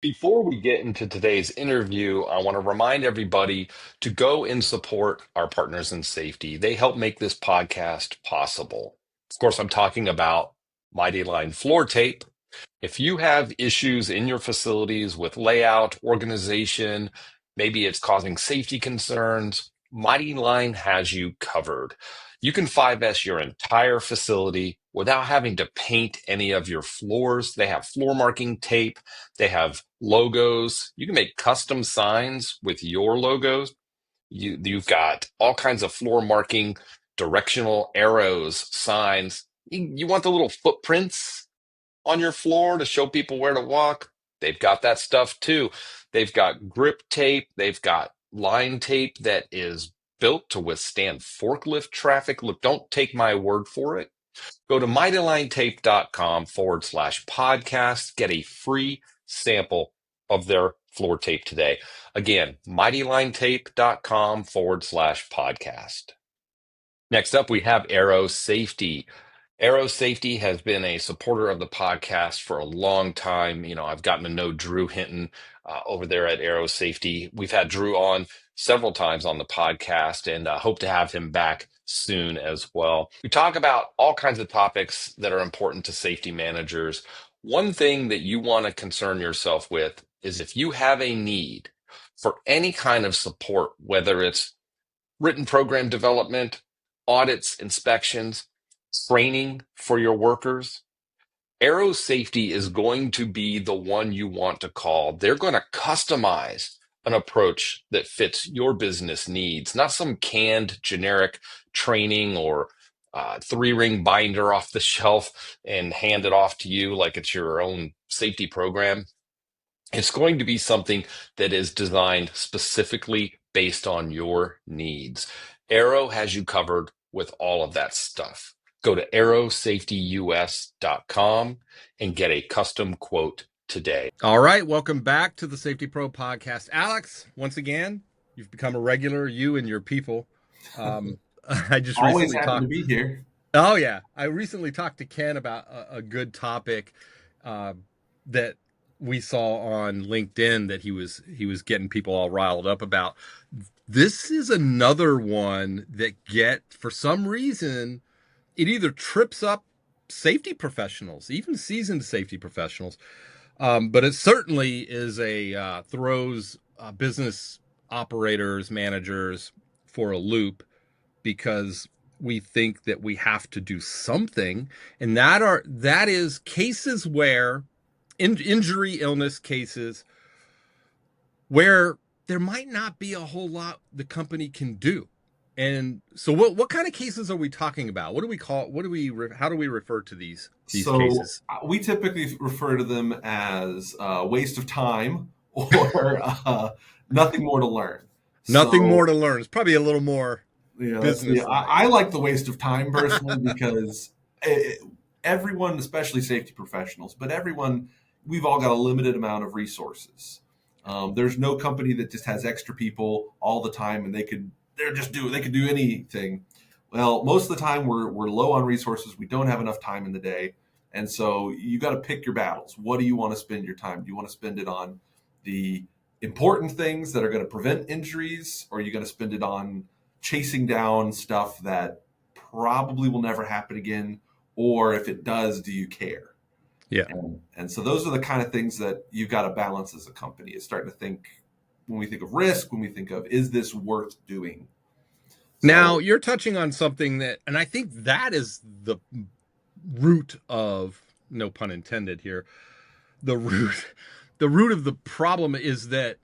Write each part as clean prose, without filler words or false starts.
Before we get into today's interview, I want to remind everybody to go and support our partners in safety. They help make this podcast possible. Of course, I'm talking about Mighty Line Floor Tape. If you have issues in your facilities with layout, organization, maybe it's causing safety concerns, Mighty Line has you covered. You can 5S your entire facility without having to paint any of your floors. They have floor marking tape, they have logos. You can make custom signs with your logos. You've got all kinds of floor marking, directional arrows, signs. You want the little footprints on your floor to show people where to walk. They've got that stuff too. They've got grip tape. They've got line tape that is built to withstand forklift traffic. Look, don't take my word for it. Go to mightylinetape.com/podcast. Get a free sample of their floor tape today. Again, mightylinetape.com/podcast. Next up, we have Aero Safety. Aero Safety has been a supporter of the podcast for a long time. I've gotten to know Drew Hinton over there at Aero Safety. We've had Drew on several times on the podcast and hope to have him back soon as well. We talk about all kinds of topics that are important to safety managers. One thing that you want to concern yourself with is if you have a need for any kind of support, whether it's written program development, audits, inspections, training for your workers, Aero Safety is going to be the one you want to call. They're going to customize an approach that fits your business needs, not some canned generic training or three-ring binder off the shelf and hand it off to you like it's your own safety program. It's going to be something that is designed specifically based on your needs. Arrow has you covered with all of that stuff. Go to aerosafetyus.com and get a custom quote today. All right, welcome back to the Safety Pro podcast. Alex, once again, you've become a regular, you and your people. I just Always recently happy to talked. be here. Oh yeah, I recently talked to Ken about a good topic that we saw on LinkedIn that he was getting people all riled up about. This is another one that for some reason, it either trips up safety professionals, even seasoned safety professionals, but it certainly is throws business operators, managers for a loop because we think that we have to do something, and that is cases where injury, illness cases where there might not be a whole lot the company can do. And so what kind of cases are we talking about? How do we refer to these cases? We typically refer to them as waste of time or nothing more to learn. Nothing more to learn. It's probably a little more business. I like the waste of time personally because everyone, especially safety professionals, but everyone, we've all got a limited amount of resources. There's no company that just has extra people all the time and they could do anything. Well, most of the time we're low on resources. We don't have enough time in the day. And so you got to pick your battles. What do you want to spend your time? Do you want to spend it on the important things that are going to prevent injuries, or are you going to spend it on chasing down stuff that probably will never happen again? Or if it does, do you care? Yeah. And so those are the kind of things that you've got to balance as a company, is starting to think, when we think of risk, when we think of, is this worth doing? Now you're touching on something and I think that is the root of, no pun intended here, the root of the problem is that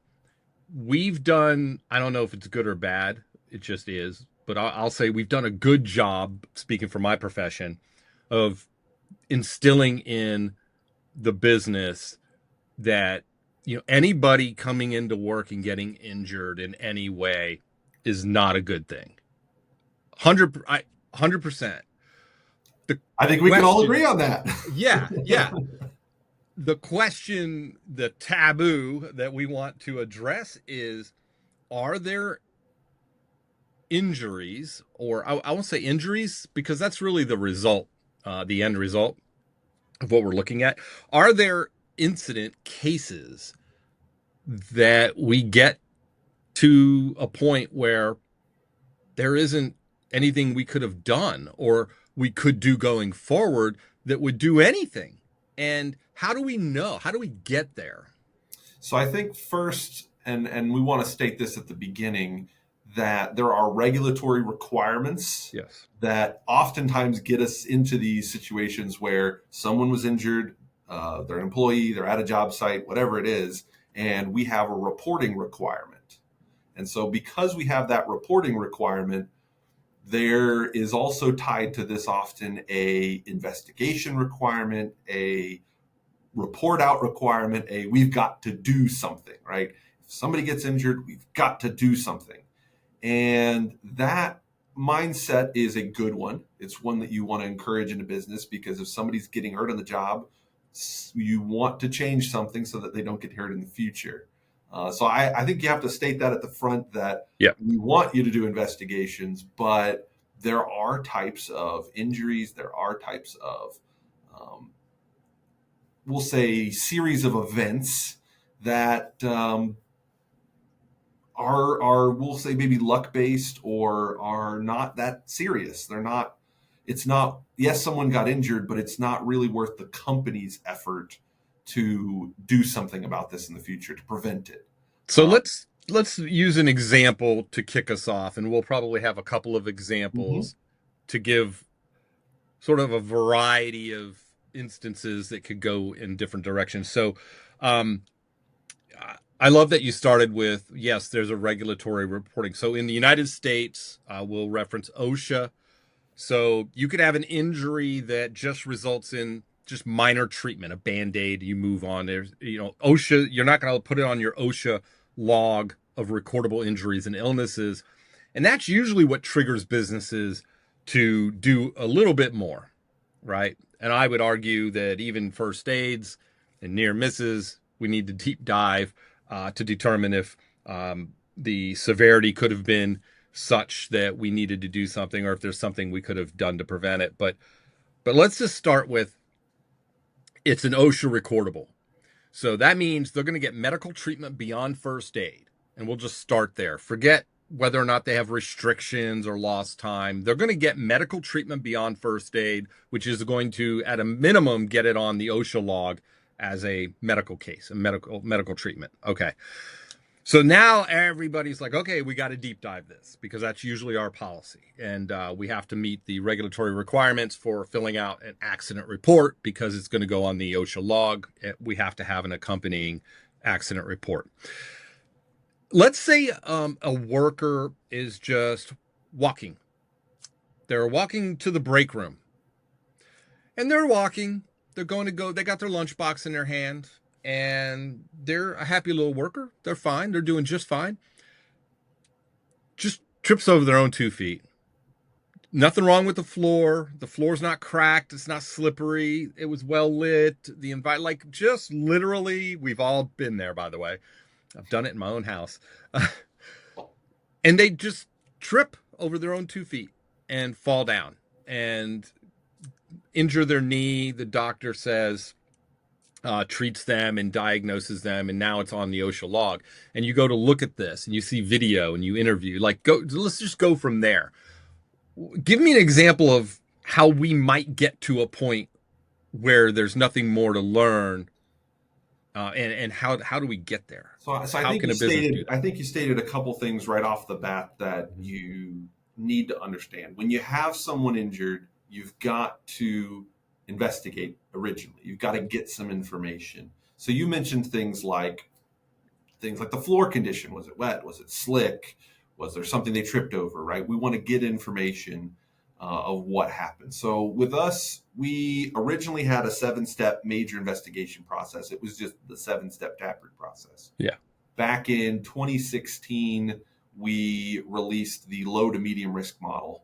we've done, I don't know if it's good or bad, it just is, but I'll say we've done a good job, speaking for my profession, of instilling in the business that anybody coming into work and getting injured in any way is not a good thing. 100%. I think we can all agree on that. Yeah. The question, the taboo that we want to address is, are there injuries, or I won't say injuries because that's really the result, the end result of what we're looking at. Are there incident cases that we get to a point where there isn't anything we could have done or we could do going forward that would do anything. And how do we know? How do we get there? So I think first, and we want to state this at the beginning, that there are regulatory requirements Yes. that oftentimes get us into these situations where someone was injured, they're an employee, they're at a job site, whatever it is, and we have a reporting requirement. And so because we have that reporting requirement, there is also tied to this often a investigation requirement, a report out requirement, a we've got to do something, right? If somebody gets injured, we've got to do something. And that mindset is a good one. It's one that you want to encourage in a business, because if somebody's getting hurt on the job, you want to change something so that they don't get hurt in the future. So I think you have to state that at the front, that we want you to do investigations, but there are types of injuries, there are types of, we'll say, series of events that are we'll say maybe luck based or are not that serious. They're not. It's not. Yes, someone got injured, but it's not really worth the company's effort to do something about this in the future to prevent it. So let's use an example to kick us off, and we'll probably have a couple of examples to give sort of a variety of instances that could go in different directions. So I love that you started with, yes, there's a regulatory reporting. So in the United States, we'll reference OSHA. So you could have an injury that just results in just minor treatment, a Band-Aid, you move on. There's, OSHA, you're not going to put it on your OSHA log of recordable injuries and illnesses. And that's usually what triggers businesses to do a little bit more, right? And I would argue that even first aids and near misses, we need to deep dive to determine if the severity could have been such that we needed to do something, or if there's something we could have done to prevent it. But let's just start with, it's an OSHA recordable. So that means they're going to get medical treatment beyond first aid. And we'll just start there. Forget whether or not they have restrictions or lost time. They're going to get medical treatment beyond first aid, which is going to, at a minimum, get it on the OSHA log as a medical case, a medical treatment. Okay. So now everybody's like, okay, we got to deep dive this, because that's usually our policy. And we have to meet the regulatory requirements for filling out an accident report, because it's going to go on the OSHA log. We have to have an accompanying accident report. Let's say a worker is just walking. They're walking to the break room. And they're walking. They're going to go. They got their lunchbox in their hand. And they're a happy little worker. They're fine. They're doing just fine. Just trips over their own 2 feet. Nothing wrong with the floor. The floor's not cracked. It's not slippery. It was well lit. Just literally, we've all been there, by the way. I've done it in my own house. And they just trip over their own 2 feet and fall down and injure their knee. The doctor says, treats them and diagnoses them, and now it's on the OSHA log. And you go to look at this, and you see video, and you interview. Let's just go from there. Give me an example of how we might get to a point where there's nothing more to learn, and how do we get there? So I think you stated a couple things right off the bat that you need to understand. When you have someone injured, you've got to investigate originally. You've got to get some information. So you mentioned things like the floor condition. Was it wet? Was it slick? Was there something they tripped over, right? We want to get information of what happened. So with us, we originally had a 7-step major investigation process. It was just the 7-step TapRooT process. Yeah. Back in 2016, we released the low to medium risk model.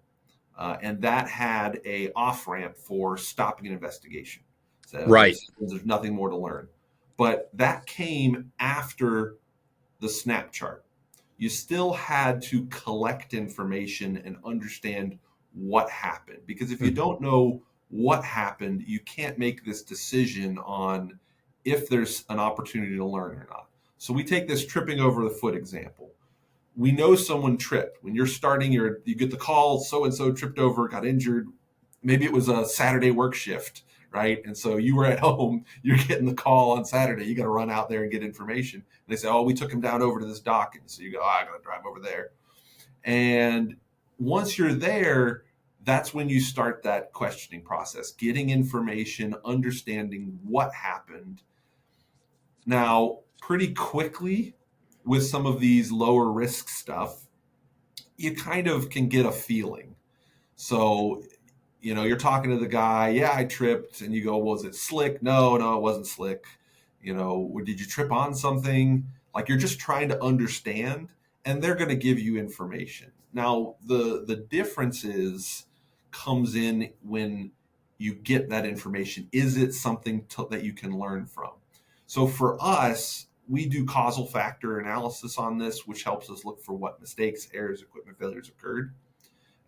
And that had a off-ramp for stopping an investigation. So right. There's nothing more to learn. But that came after the snap chart. You still had to collect information and understand what happened. Because if you don't know what happened, you can't make this decision on if there's an opportunity to learn or not. So we take this tripping over the foot example. We know someone tripped. When you're starting you get the call, so-and-so tripped over, got injured. Maybe it was a Saturday work shift, right? And so you were at home, you're getting the call on Saturday. You got to run out there and get information. And they say, oh, we took him down over to this dock. And so you go, oh, I got to drive over there. And once you're there, that's when you start that questioning process, getting information, understanding what happened. Now, pretty quickly with some of these lower risk stuff, you kind of can get a feeling. So, you're talking to the guy, yeah, I tripped. And you go, was it slick? No, it wasn't slick. Did you trip on something? Like, you're just trying to understand, and they're going to give you information. Now, the difference comes in when you get that information. Is it something that you can learn from? So for us, we do causal factor analysis on this, which helps us look for what mistakes, errors, equipment failures occurred.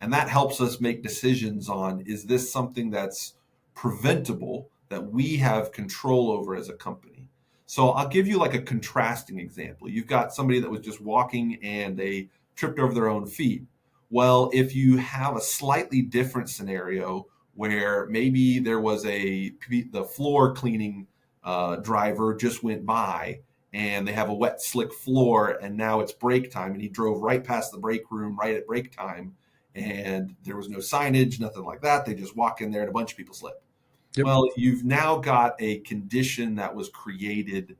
And that helps us make decisions on, is this something that's preventable that we have control over as a company? So I'll give you like a contrasting example. You've got somebody that was just walking and they tripped over their own feet. Well, if you have a slightly different scenario where maybe there was the floor cleaning driver just went by and they have a wet, slick floor, and now it's break time, and he drove right past the break room right at break time, and there was no signage, nothing like that. They just walk in there and a bunch of people slip. Yep. Well, you've now got a condition that was created,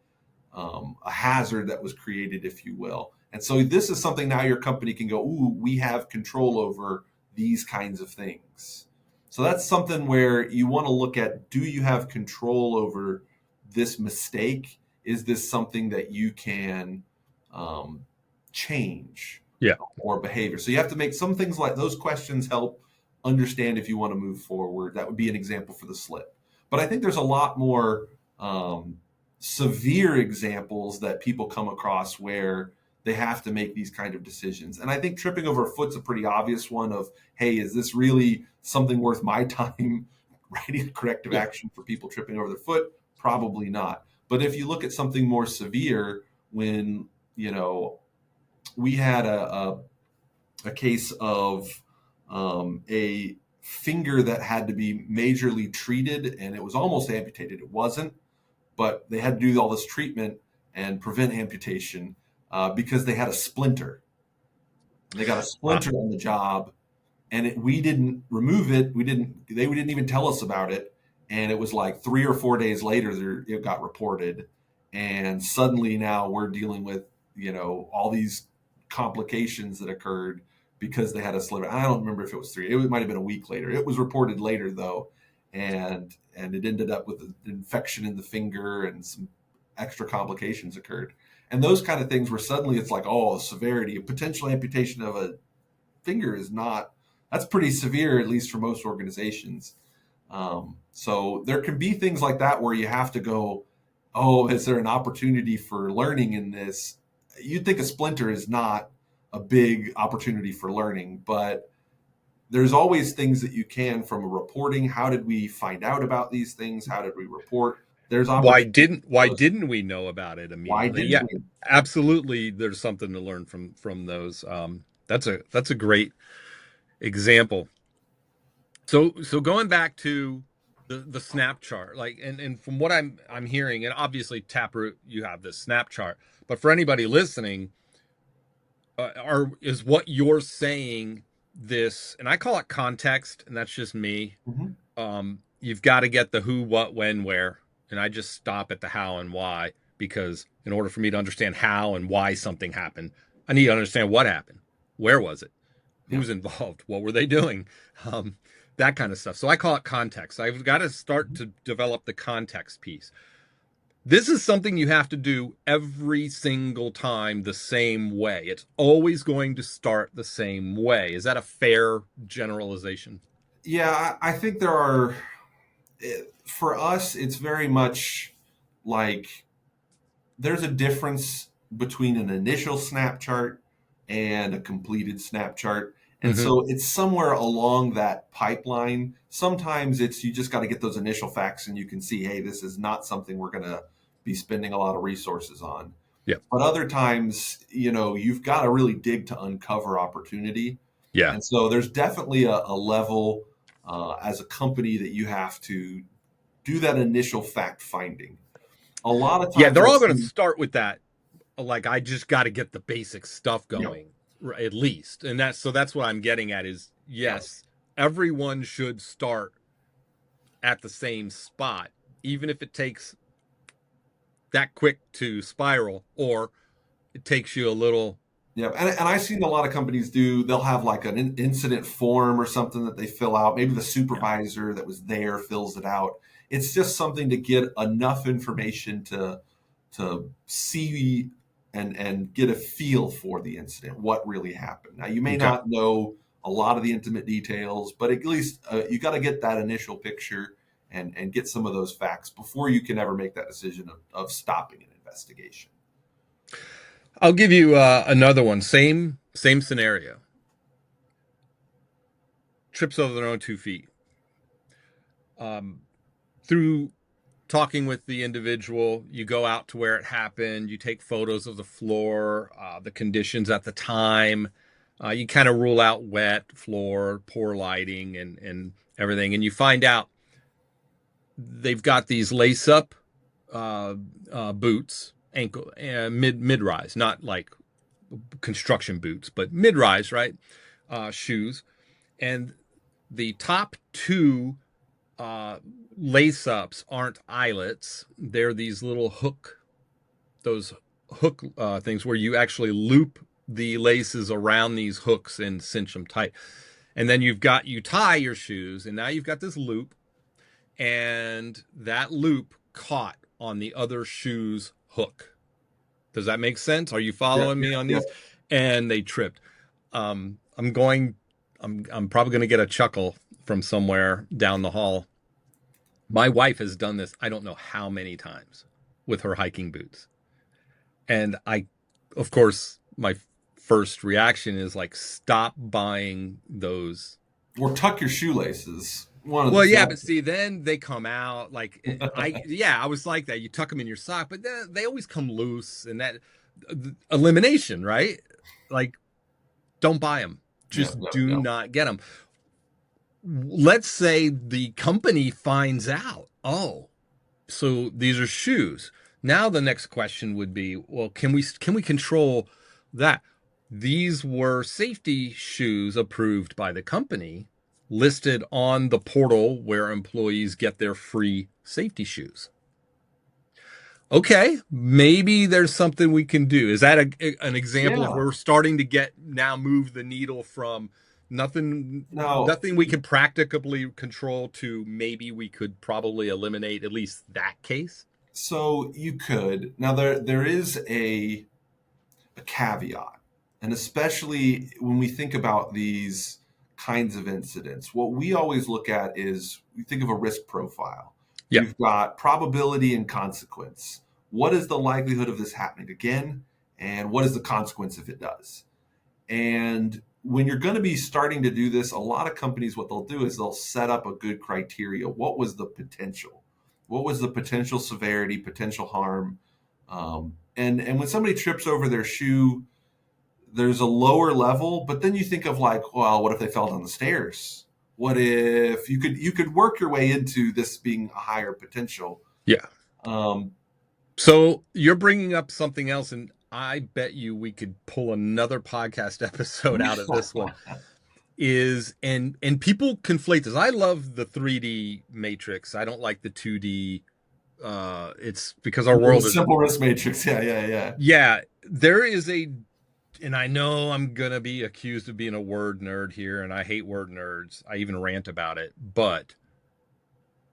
a hazard that was created, if you will. And so this is something now your company can go, ooh, we have control over these kinds of things. So that's something where you want to look at, do you have control over this mistake? Is this something that you can change? Yeah. Or behavior? So you have to make some things like those questions help understand if you want to move forward. That would be an example for the slip. But I think there's a lot more severe examples that people come across where they have to make these kind of decisions. And I think tripping over a foot's a pretty obvious one of, hey, is this really something worth my time writing corrective action for people tripping over their foot? Probably not. But if you look at something more severe, when, we had a case of a finger that had to be majorly treated, and it was almost amputated. It wasn't, but they had to do all this treatment and prevent amputation because they had a splinter. They got a splinter on the job, and we didn't remove it. They didn't even tell us about it. And it was like 3 or 4 days later, it got reported. And suddenly now we're dealing with, all these complications that occurred because they had a sliver. I don't remember if it was 3. It might have been a week later. It was reported later though, and it ended up with an infection in the finger and some extra complications occurred. And those kind of things where suddenly it's like, oh, severity, a potential amputation of a finger that's pretty severe, at least for most organizations. So there can be things like that where you have to go, oh, is there an opportunity for learning in this? You'd think a splinter is not a big opportunity for learning, but there's always things that you can from a reporting. How did we find out about these things? How did we report? There's why didn't we know about it immediately? Why didn't we? Absolutely. There's something to learn from those. That's a great example. So going back to the snap chart, like, and from what I'm hearing, and obviously TapRooT, you have this snap chart, but for anybody listening, is what you're saying this, and I call it context, and that's just me. Mm-hmm. You've got to get the who, what, when, where, and I just stop at the how and why, because in order for me to understand how and why something happened, I need to understand what happened. Where was it? Who's involved? What were they doing? That kind of stuff. So I call it context. I've got to start to develop the context piece. This is something you have to do every single time the same way. It's always going to start the same way. Is that a fair generalization? Yeah, I think there are, for us, it's very much like there's a difference between an initial snap chart and a completed snap chart. And so it's somewhere along that pipeline. Sometimes you just got to get those initial facts and you can see, hey, this is not something we're going to be spending a lot of resources on. Yeah. But other times, you've got to really dig to uncover opportunity. Yeah. And so there's definitely a level as a company that you have to do that initial fact finding. A lot of Yeah. times They're I've all going to seen, start with that. Like, I just got to get the basic stuff yeah, going, at least. And that's what I'm getting at is, yeah, yes, everyone should start at the same spot, even if it takes that quick to spiral, or it takes you a little. yeah. And I've seen a lot of companies they'll have like an incident form or something that they fill out. Maybe the Yeah. supervisor that was there fills it out. It's just something to get enough information to see and get a feel for the incident, what really happened. Now, you may Okay. not know a lot of the intimate details, but at least you got to get that initial picture and get some of those facts before you can ever make that decision of stopping an investigation. I'll give you another one. Same scenario. Trips over their own 2 feet. Um, through talking with the individual, you go out to where it happened. You take photos of the floor, the conditions at the time. You kind of rule out wet floor, poor lighting, and everything. And you find out they've got these lace up boots, ankle mid rise, not like construction boots, but mid rise, right? Shoes, and the top two uh, lace ups aren't eyelets; they're these little those hook things where you actually loop the laces around these hooks and cinch them tight. And then you tie your shoes, and now you've got this loop, and that loop caught on the other shoe's hook. Does that make sense? Are you Yeah, following yeah, me on yeah. these? And they tripped. I'm going. I'm probably going to get a chuckle from somewhere down the hall. My wife has done this, I don't know how many times, with her hiking boots. And of course, my first reaction is like, stop buying those. Or tuck your shoelaces. One of the Well, yeah, things. but see, then they come out like I was like that. You tuck them in your sock, but then they always come loose, and that elimination, right? Like, don't buy them. Yeah, Just no, do no. not get them. Let's say the company finds out, oh, so these are shoes. Now the next question would be, well, can we control that? These were safety shoes approved by the company, listed on the portal where employees get their free safety shoes. Okay, maybe there's something we can do. Is that an example of Yeah. where we're starting to move the needle from nothing Now, nothing we can practically control to maybe we could probably eliminate at least that case? so you could. Now there is a caveat, and especially when we think about these kinds of incidents, what we always look at is we think of a risk profile. Yeah. You've got probability and consequence. What is the likelihood of this happening again? And what is the consequence if it does? And when you're going to be starting to do this, a lot of companies, what they'll do is they'll set up a good criteria. What was the potential? What was the potential severity, potential harm? And when somebody trips over their shoe, there's a lower level, but then you think of like, well, what if they fell down the stairs? What if you could work your way into this being a higher potential? Yeah. Um, So you're bringing up something else, and I bet you we could pull another podcast episode out of this one. And people conflate this. I love the 3D matrix. I don't like the 2D. It's because our the world is, simple risk matrix. Yeah, yeah, yeah. yeah. There is and I know I'm gonna be accused of being a word nerd here, and I hate word nerds. I even rant about it, but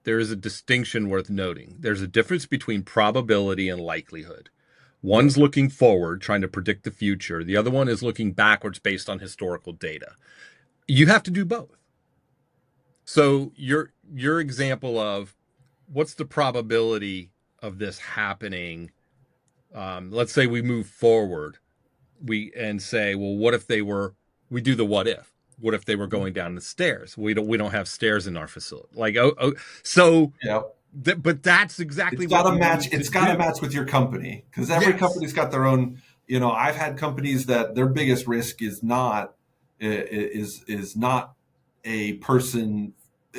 there is a distinction worth noting. There's a difference between probability and likelihood. Yep. One's looking forward, trying to predict the future. The other one is looking backwards based on historical data. You have to do both. So your example of what's the probability of this happening? Let's say we move forward, and say, well, what if we do the what if? What if they were going down the stairs? We don't have stairs in our facility. Like, so Yeah. But that's exactly It's got what to you match. need to It's got to do. match with your company, because every Yes. company's got their own. I've had companies that their biggest risk is not not a person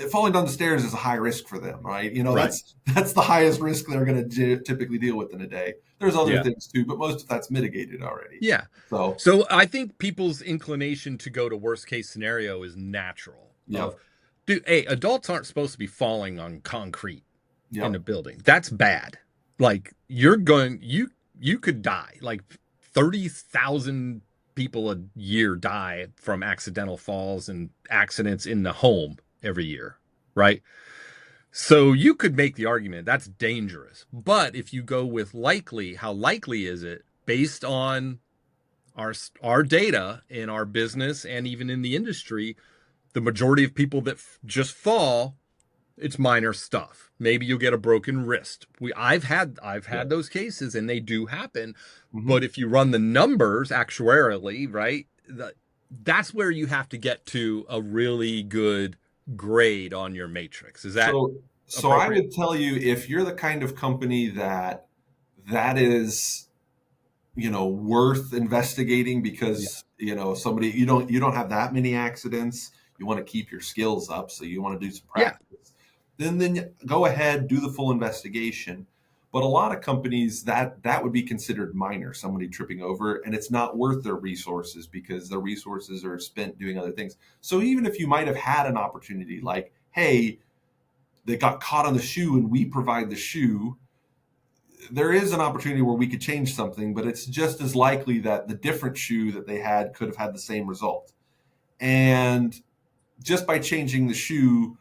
falling down the stairs is a high risk for them, right? Right. That's the highest risk they're going to typically deal with in a day. There's other Yeah. things too, but most of that's mitigated already. Yeah. So, So I think people's inclination to go to worst case scenario is natural. Of, yep, dude, hey, adults aren't supposed to be falling on concrete in a yep, building. That's bad. Like you could die. Like 30,000 people a year die from accidental falls and accidents in the home every year, right? So you could make the argument that's dangerous. But if you go with likely, how likely is it based on our data in our business and even in the industry, the majority of people that just fall, it's minor stuff. Maybe you'll get a broken wrist. I've had yep. those cases and they do happen. Hmm. But if you run the numbers actuarially, right, that's where you have to get to a really good grade on your matrix. Is that So I appropriate? would tell you, if you're the kind of company that is worth investigating, Yeah. because somebody, you don't have that many accidents, you want to keep your skills up, so you want to do some Yeah. practice, then go ahead, do the full investigation. But a lot of companies, that would be considered minor, somebody tripping over, and it's not worth their resources because their resources are spent doing other things. So even if you might have had an opportunity, like, hey, they got caught on the shoe and we provide the shoe, there is an opportunity where we could change something, but it's just as likely that the different shoe that they had could have had the same result. And just by changing the shoe,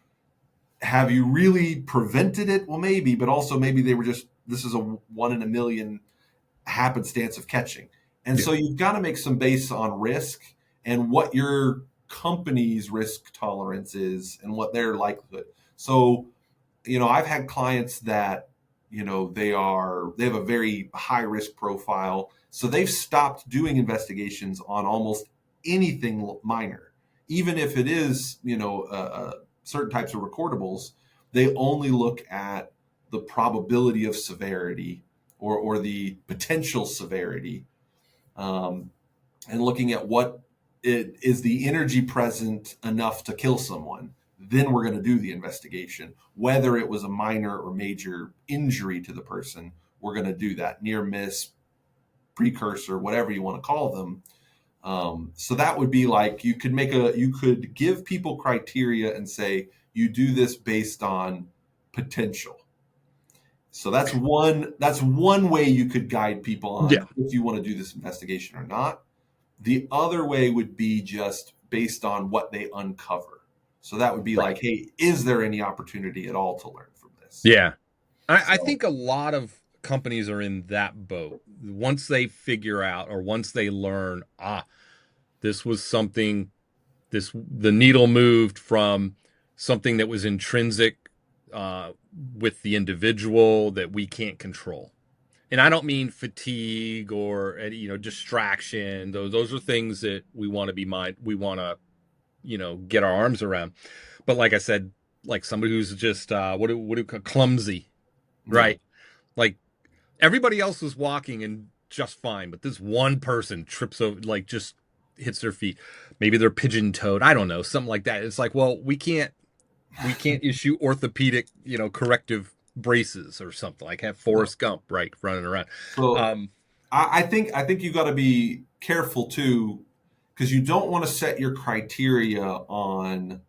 have you really prevented it? Well, maybe, but also maybe they were just, this is a 1 in a million happenstance of catching. And Yeah. so you've got to make some base on risk and what your company's risk tolerance is and what their likelihood. So, I've had clients that, they have a very high risk profile. So they've stopped doing investigations on almost anything minor, even if it is, certain types of recordables. They only look at the probability of severity, or the potential severity, um, and looking at what it is, the energy present enough to kill someone. Then we're going to do the investigation. Whether it was a minor or major injury to the person, we're going to do that. Near miss, precursor, whatever you want to call them. So that would be like, you could give people criteria and say you do this based on potential. So that's one way you could guide people Yeah. on if you want to do this investigation or not. The other way would be just based on what they uncover. So that would be Right. like, hey, is there any opportunity at all to learn from this? Yeah. I So, think a lot of companies are in that boat. Once they figure out or once they learn, this was something, the needle moved from something that was intrinsic uh, with the individual that we can't control. And I don't mean fatigue or distraction. Those are things that we want to we want to get our arms around. But like I said, like somebody who's just what do you call clumsy, yeah. right? Like everybody else was walking and just fine, but this one person trips over, like just hits their feet. Maybe they're pigeon toed. I don't know, something like that. It's like, well, we can't issue orthopedic, corrective braces or something like have No. Forrest Gump, right, running around. So Um, I think you got to be careful too, because you don't want to set your criteria on,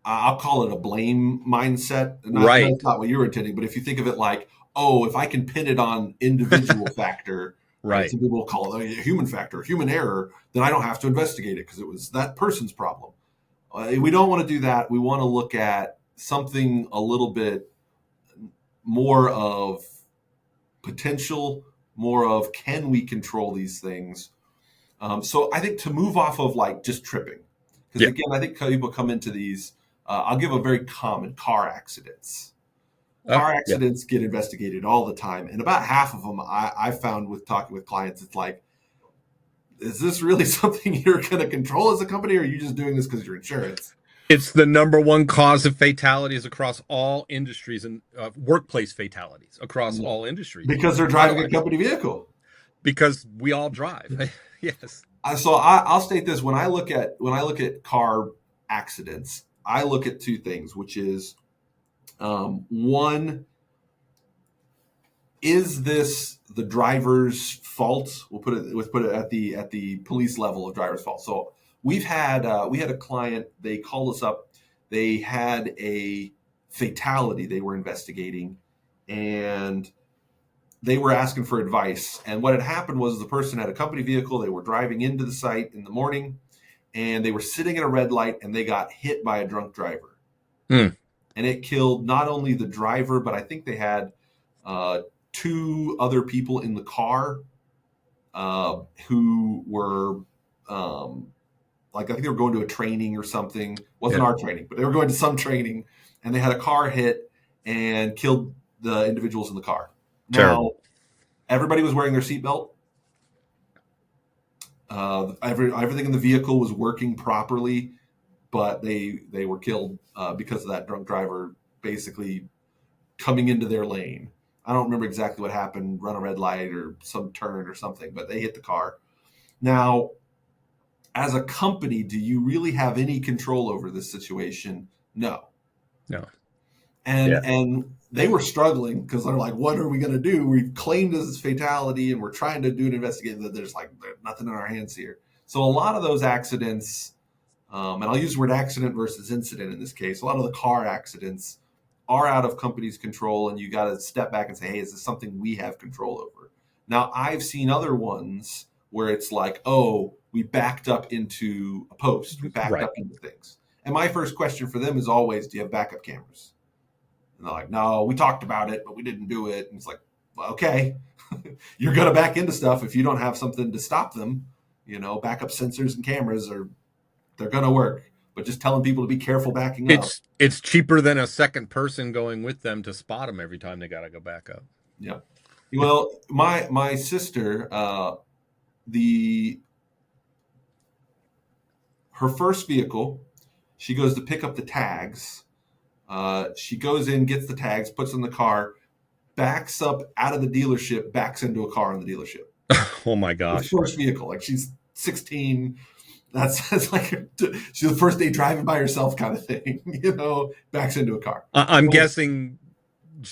I'll call it a blame mindset. right, That's not what you were intending, but if you think of it like, oh, if I can pin it on individual factor, right? right, Some people call it a human factor, human error, then I don't have to investigate it because it was that person's problem. We don't want to do that. We want to look at something a little bit more of potential, more of, can we control these things? So I think to move off of like just tripping, because yeah, again, I think people come into these. I'll give a very common: car accidents. Car yeah, accidents get investigated all the time, and about half of them, I found with talking with clients, it's like, is this really something you're going to control as a company, or are you just doing this because your insurance? It's the number one cause of fatalities across all industries and workplace fatalities across Yeah. all industries. Because they're By the driving a way, company vehicle. because we all drive. Yes. I'll state this: when I look at car accidents, I look at two things, which is one, is this the driver's fault? Let's put it at the police level of driver's fault. So we had a client. They called us up. They had a fatality they were investigating, and they were asking for advice. And what had happened was the person had a company vehicle. They were driving into the site in the morning, and they were sitting at a red light, and they got hit by a drunk driver. Hmm. And it killed not only the driver, but I think they had uh, two other people in the car who were like, I think they were going to a training or something. Wasn't Yeah. our training, but they were going to some training, and they had a car hit and killed the individuals in the car. Now, Terrible. everybody was wearing their seatbelt. Everything in the vehicle was working properly, but they were killed because of that drunk driver basically coming into their lane. I don't remember exactly what happened, run a red light or some turn or something, but they hit the car. Now, as a company, do you really have any control over this situation? No. No. And Yeah. and they were struggling because they're like, what are we going to do? We've claimed this fatality and we're trying to do an investigation. There's nothing in our hands here. So a lot of those accidents, and I'll use the word accident versus incident in this case, a lot of the car accidents are out of company's control, and you got to step back and say, hey, is this something we have control over? Now, I've seen other ones where it's like, oh, we backed up into a post, we backed Right. up into things. And my first question for them is always, do you have backup cameras? And they're like, no, we talked about it, but we didn't do it. And it's like, well, okay, you're going to back into stuff if you don't have something to stop them. Backup sensors and cameras they're going to work, but just telling people to be careful backing up. It's cheaper than a second person going with them to spot them every time they got to go back up. Yeah. Well, my sister, her first vehicle, she goes to pick up the tags. She goes in, gets the tags, puts in the car, backs up out of the dealership, backs into a car in the dealership. Oh my Her gosh. first vehicle, like she's 16. That's like she's the first day driving by herself kind of thing, backs into a car. I'm guessing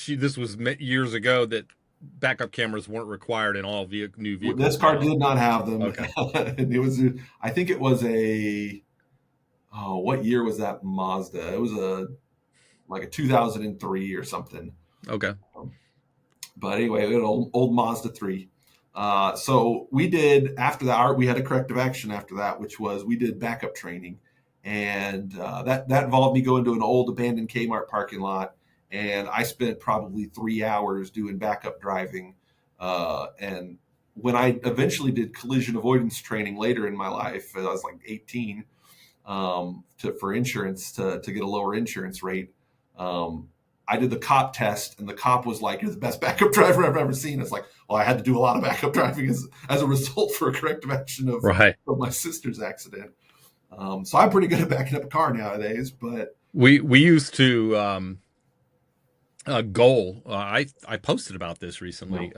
this was years ago that backup cameras weren't required in all new vehicles. This car did not have them. Okay. And I think it was what year was that Mazda? It was like a 2003 or something. Okay. But anyway, we had an old Mazda 3. So we did, after that, we had a corrective action after that, which was we did backup training. And that involved me going to an old abandoned Kmart parking lot. And I spent probably 3 hours doing backup driving. And when I eventually did collision avoidance training later in my life, I was like 18, for insurance to get a lower insurance rate. I did the cop test, and the cop was like, "You're the best backup driver I've ever seen." It's like, well, I had to do a lot of backup driving as a result for a corrective action of my sister's accident. So I'm pretty good at backing up a car nowadays. But we used to goal. I posted about this recently.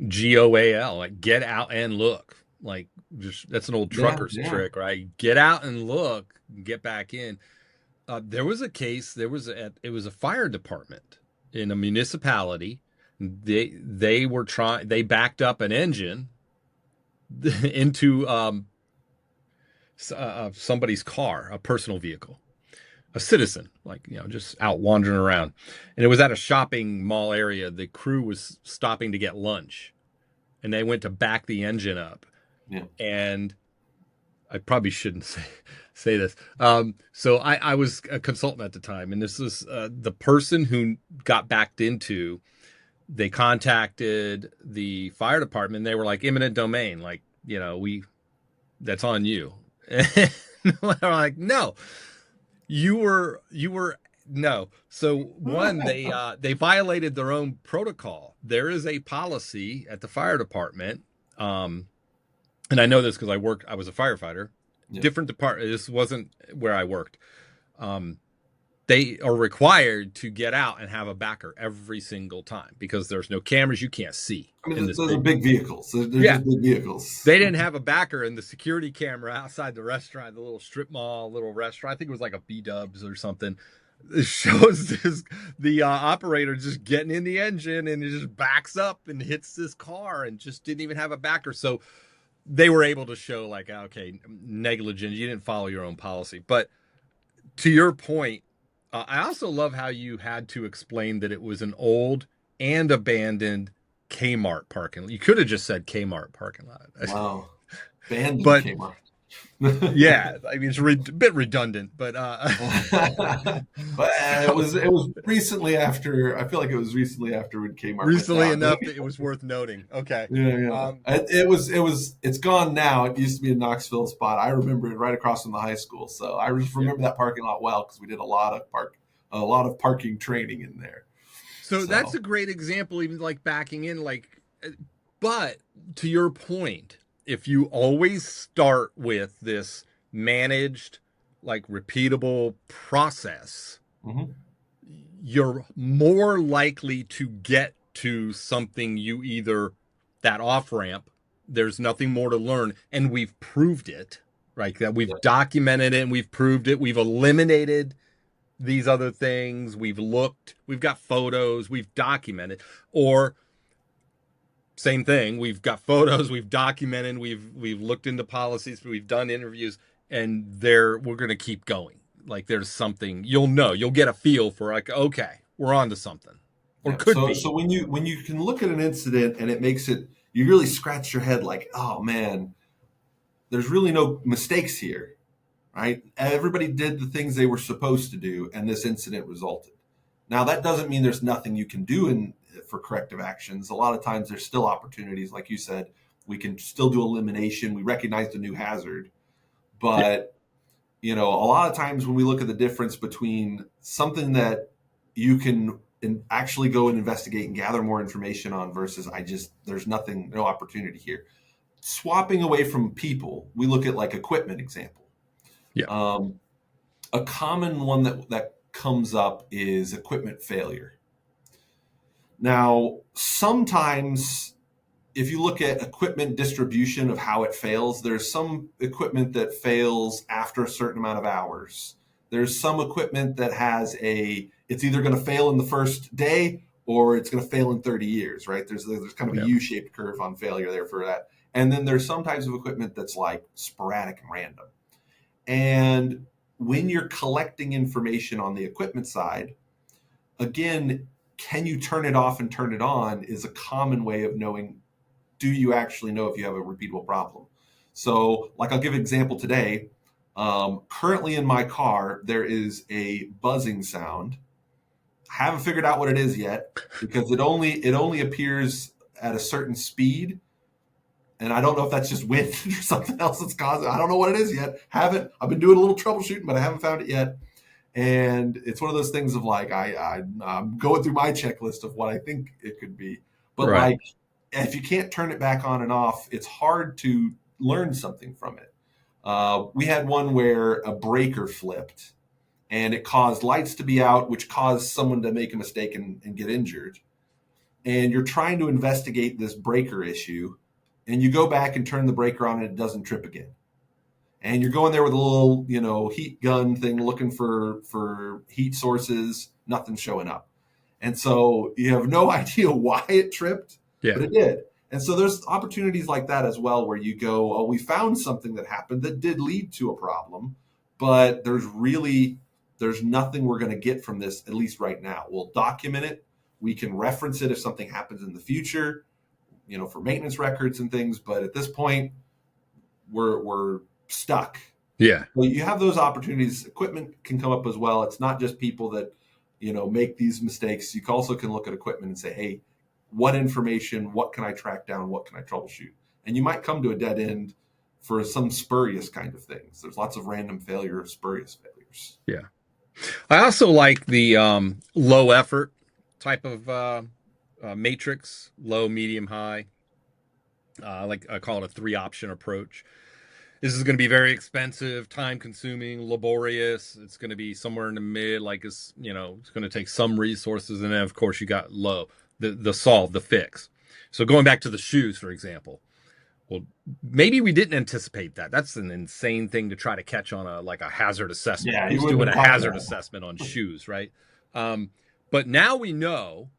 GOAL, like get out and look. Like just that's an old trucker's trick, right? Get out and look, get back in. There was a case. It was a fire department in a municipality. They backed up an engine into somebody's car, a personal vehicle, a citizen, like just out wandering around, and it was at a shopping mall area. The crew was stopping to get lunch, and they went to back the engine up, and I probably shouldn't say this. So I was a consultant at the time, and this was the person who got backed into. They contacted the fire department. And they were like eminent domain, like that's on you. And they're like, no, you were no. So one, they violated their own protocol. There is a policy at the fire department. And I know this because I was a firefighter. Different department. This wasn't where I worked. they are required to get out and have a backer every single time because there's no cameras. You can't see. I mean, in this those are big, big vehicles. They're yeah, just big vehicles. they didn't have a backer, and the security camera outside the restaurant, the little strip mall, little restaurant, I think it was like a B-Dubs or something, it shows the operator just getting in the engine, and it just backs up and hits this car and just didn't even have a backer. So they were able to show like, okay, negligence, you didn't follow your own policy. But to your point, I also love how you had to explain that it was an old and abandoned Kmart parking lot. You could have just said Kmart parking lot. Wow. Abandoned But Kmart. yeah, I mean, it's a bit redundant, but But it was recently after. I feel like it was recently after when Kmart recently went down. enough that it was worth noting. Okay. Yeah. It's gone now. It used to be a Knoxville spot. I remember it right across from the high school. So I just remember that parking lot well because we did a lot of parking training in there. So that's a great example, even like backing in, like, but to your point, if you always start with this managed, like repeatable process, Mm-hmm. you're more likely to get to something you either that off ramp, there's nothing more to learn, and we've proved it, right? That we've documented it and we've proved it. We've eliminated these other things. We've looked, we've got photos, we've documented, or same thing. We've got photos, we've documented, we've looked into policies, we've done interviews, and we're going to keep going. Like there's something you'll get a feel for, like, okay, we're on to something, or could be. So when you can look at an incident and it makes it, you really scratch your head like, oh man, there's really no mistakes here, right? Everybody did the things they were supposed to do, and this incident resulted. Now that doesn't mean there's nothing you can do for corrective actions. A lot of times there's still opportunities, like you said, we can still do elimination. We recognize the new hazard, but a lot of times when we look at the difference between something that you can actually go and investigate and gather more information on versus there's no opportunity here. Swapping away from people, we look at like equipment example. Yeah. A common one that comes up is equipment failure. Now, sometimes if you look at equipment distribution of how it fails, there's some equipment that fails after a certain amount of hours. There's some equipment that it's either going to fail in the first day or it's going to fail in 30 years, right? There's kind of a U-shaped curve on failure there for that. And then there's some types of equipment that's like sporadic and random. And when you're collecting information on the equipment side, again, can you turn it off and turn it on is a common way of knowing, do you actually know if you have a repeatable problem? So like I'll give an example today. Currently in my car, there is a buzzing sound. I haven't figured out what it is yet because it only appears at a certain speed. And I don't know if that's just wind or something else that's causing it. I don't know what it is yet. I've been doing a little troubleshooting, but I haven't found it yet. And it's one of those things of like, I'm going through my checklist of what I think it could be. But like, if you can't turn it back on and off, it's hard to learn something from it. We had one where a breaker flipped and it caused lights to be out, which caused someone to make a mistake and get injured. And you're trying to investigate this breaker issue, and you go back and turn the breaker on and it doesn't trip again. And you're going there with a little, heat gun thing looking for heat sources, nothing's showing up. And so you have no idea why it tripped, but it did. And so there's opportunities like that as well where you go, oh, we found something that happened that did lead to a problem, but there's nothing we're going to get from this, at least right now. We'll document it. We can reference it if something happens in the future, for maintenance records and things. But at this point, we're stuck. Yeah. Well, you have those opportunities. Equipment can come up as well. It's not just people that, make these mistakes. You also can look at equipment and say, hey, what information, what can I track down? What can I troubleshoot? And you might come to a dead end for some spurious kind of things. There's lots of random failures, spurious failures. Yeah. I also like the low effort type of matrix, low, medium, high. I call it a 3-option approach. this is going to be very expensive, time consuming, laborious. It's going to be somewhere in the mid, like it's, it's going to take some resources. And then of course you got low, the solve, the fix. So going back to the shoes, for example, well, maybe we didn't anticipate that. That's an insane thing to try to catch on a hazard assessment. Yeah, Who's doing a hazard assessment on shoes, right? But now we know,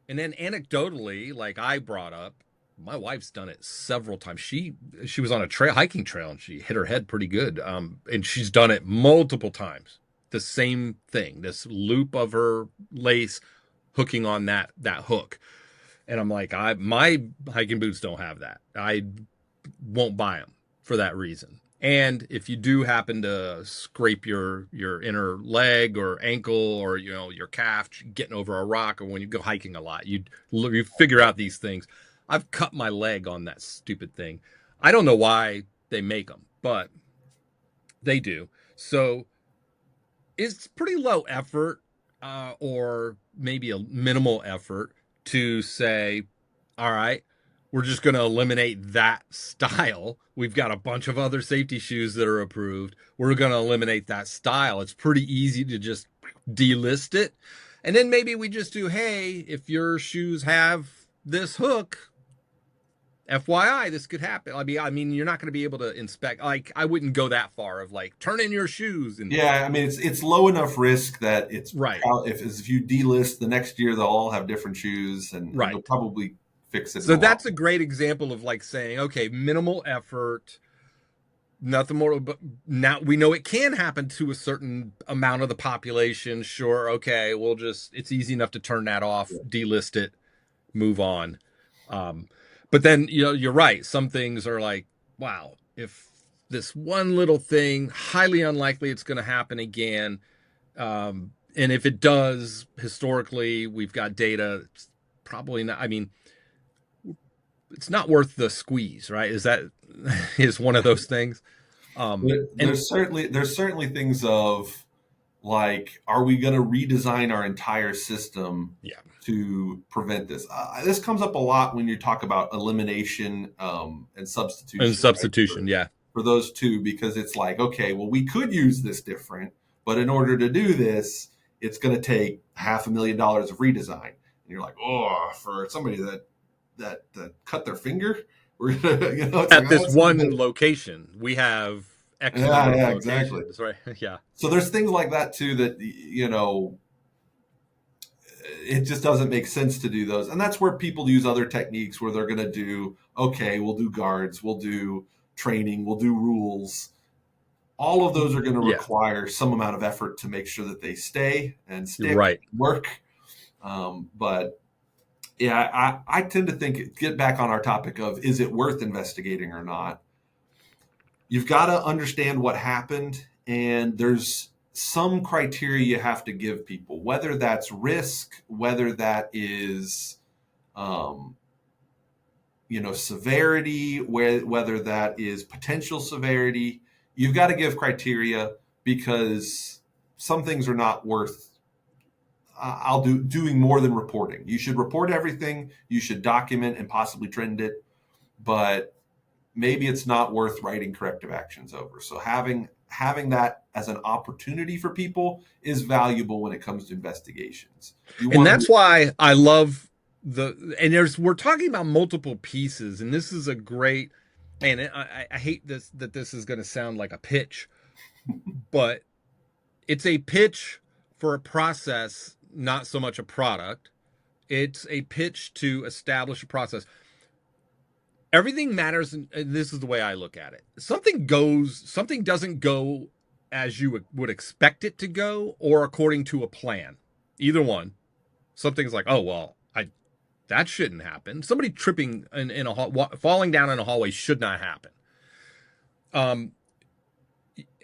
and then anecdotally, like I brought up, my wife's done it several times. She was on a hiking trail, and she hit her head pretty good. And she's done it multiple times. The same thing, this loop of her lace hooking on that hook. And I'm like, my hiking boots don't have that. I won't buy them for that reason. And if you do happen to scrape your inner leg or ankle or your calf getting over a rock, or when you go hiking a lot, you figure out these things. I've cut my leg on that stupid thing. I don't know why they make them, but they do. So it's pretty low effort, or maybe a minimal effort to say, all right, we're just going to eliminate that style. We've got a bunch of other safety shoes that are approved. We're going to eliminate that style. It's pretty easy to just delist it. And then maybe we just do, hey, if your shoes have this hook, FYI, this could happen. I mean, you're not going to be able to inspect. Like, I wouldn't go that far of like, turn in your shoes. And yeah, I mean, it's low enough risk that it's right. If you delist the next year, they'll all have different shoes, and right. they'll probably fix it. So that's a great example of like saying, okay, minimal effort, nothing more. But now we know it can happen to a certain amount of the population. Sure, okay, it's easy enough to turn that off, delist it, move on. But then, you're right. Some things are like, wow, if this one little thing, highly unlikely it's going to happen again. And if it does, historically, we've got data, it's probably not. I mean, it's not worth the squeeze, right? Is one of those things. There's certainly things of like, are we going to redesign our entire system to prevent this? This comes up a lot when you talk about elimination and substitution. And substitution, right? For those two, because it's like, okay, well, we could use this different, but in order to do this, it's going to take $500,000 of redesign. And you're like, oh, for somebody that cut their finger, we're gonna, at this one location, we have X. Yeah, exactly. Right. Yeah. So there's things like that too that it just doesn't make sense to do those, and that's where people use other techniques where they're going to do, okay, we'll do guards, we'll do training, we'll do rules. All of those are going to require some amount of effort to make sure that they stay and stick, work. But yeah, I tend to think, get back on our topic of, is it worth investigating or not? You've got to understand what happened, and there's some criteria you have to give people, whether that's risk, whether that is, severity, whether that is potential severity. You've got to give criteria, because some things are not worth doing more than reporting. You should report everything. You should document and possibly trend it, but maybe it's not worth writing corrective actions over. So having that as an opportunity for people is valuable when it comes to investigations. And that's why I love we're talking about multiple pieces, and this is a great, and I hate that this is going to sound like a pitch, but it's a pitch for a process, not so much a product. It's a pitch to establish a process. Everything matters, and this is the way I look at it. Something doesn't go as you would expect it to go, or according to a plan. Either one. Something's like, oh, well, that shouldn't happen. Somebody tripping in falling down in a hallway should not happen.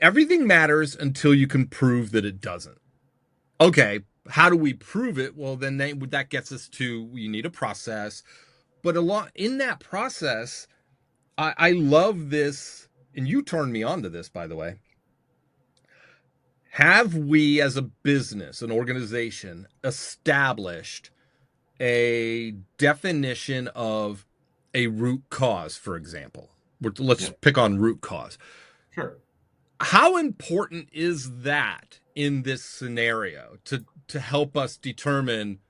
Everything matters until you can prove that it doesn't. Okay, how do we prove it? Well, then that gets us to, you need a process. But in that process, I love this, and you turned me on to this, by the way. Have we, as a business, an organization, established a definition of a root cause, for example? Let's pick on root cause. Sure. How important is that in this scenario to help us determine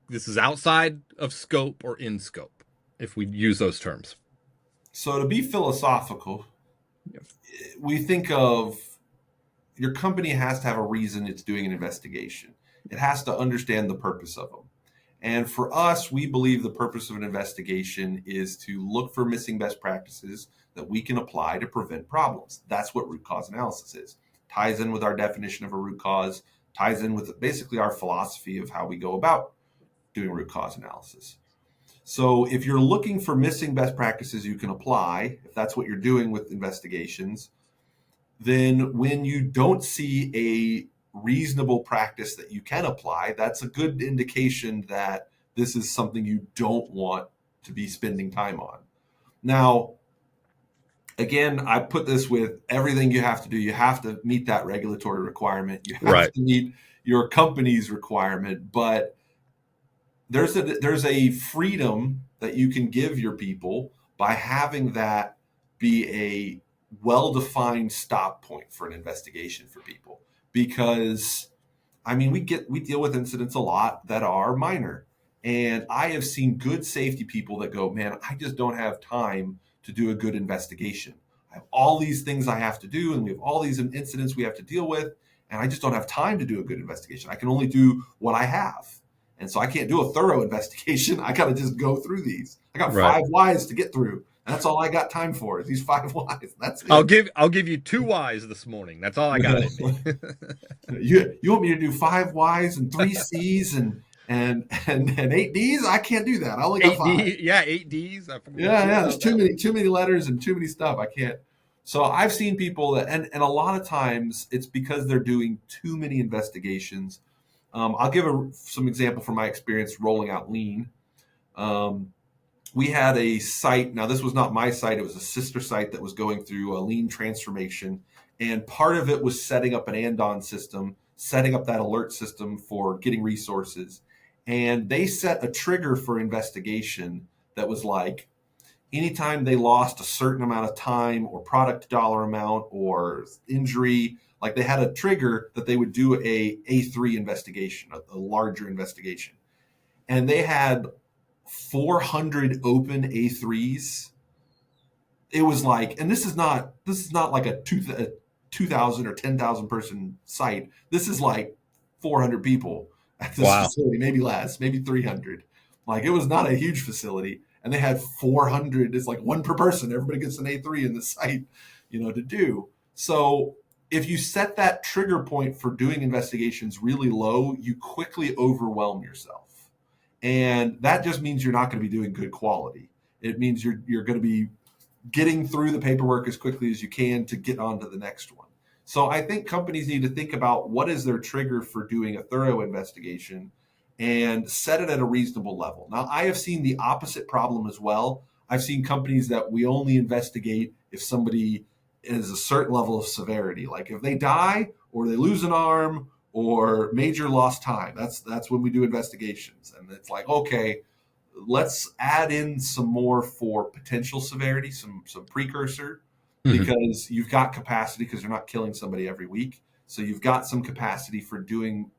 this is outside of scope or in scope, if we use those terms? So to be philosophical, we think of your company has to have a reason it's doing an investigation. It has to understand the purpose of them. And for us, we believe the purpose of an investigation is to look for missing best practices that we can apply to prevent problems. That's what root cause analysis is. Ties in with our definition of a root cause, ties in with basically our philosophy of how we go about doing root cause analysis. So if you're looking for missing best practices you can apply, if that's what you're doing with investigations, then when you don't see a reasonable practice that you can apply, that's a good indication that this is something you don't want to be spending time on. Now, again, I put this with everything you have to do. You have to meet that regulatory requirement. You have to meet your company's requirement, but there's a freedom that you can give your people by having that be a well-defined stop point for an investigation for people. Because I mean, we deal with incidents a lot that are minor, and I have seen good safety people that go, man, I just don't have time to do a good investigation. I have all these things I have to do, and we have all these incidents we have to deal with, and I just don't have time to do a good investigation. I can only do what I have. And so I can't do a thorough investigation. I got to just go through these. I got 5 whys to get through. And that's all I got time for, is these 5 whys. That's it. I'll give you 2 whys this morning. That's all I got in me. You want me to do 5 whys and 3 C's and 8 D's? I can't do that. I only got 5. 8 D's. There's too many letters and too many stuff. I can't. So I've seen people that, and a lot of times it's because they're doing too many investigations. I'll give some example from my experience rolling out Lean. We had a site. Now, this was not my site. It was a sister site that was going through a Lean transformation. And part of it was setting up an andon system, setting up that alert system for getting resources. And they set a trigger for investigation that was like, anytime they lost a certain amount of time or product dollar amount or injury, like they had a trigger that they would do a A3 investigation, a larger investigation. And they had 400 open A3s. It was like, and this is not like a 2,000 or 10,000 person site. This is like 400 people at this facility, maybe less, maybe 300. Like, it was not a huge facility. And they had 400, it's like 1 per person. Everybody gets an A3 in the site, to do. So if you set that trigger point for doing investigations really low, you quickly overwhelm yourself. And that just means you're not going to be doing good quality. It means you're going to be getting through the paperwork as quickly as you can to get on to the next one. So I think companies need to think about what is their trigger for doing a thorough investigation and set it at a reasonable level. Now, I have seen the opposite problem as well. I've seen companies that we only investigate if somebody is a certain level of severity. Like if they die or they lose an arm or major lost time, that's when we do investigations. And it's like, okay, let's add in some more for potential severity, some precursor, because you've got capacity because you're not killing somebody every week. So you've got some capacity for doing,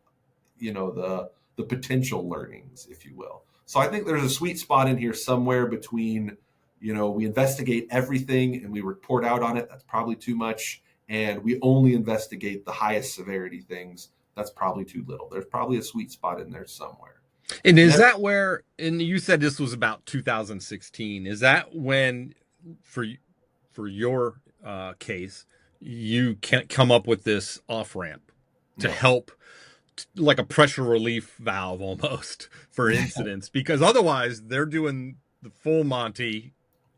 the potential learnings, if you will. So I think there's a sweet spot in here somewhere between, we investigate everything and we report out on it. That's probably too much. And we only investigate the highest severity things. That's probably too little. There's probably a sweet spot in there somewhere. And is that where, and you said this was about 2016, is that when, for your case, you can't come up with this off-ramp to help, like a pressure relief valve almost for incidents? Because otherwise they're doing the full Monty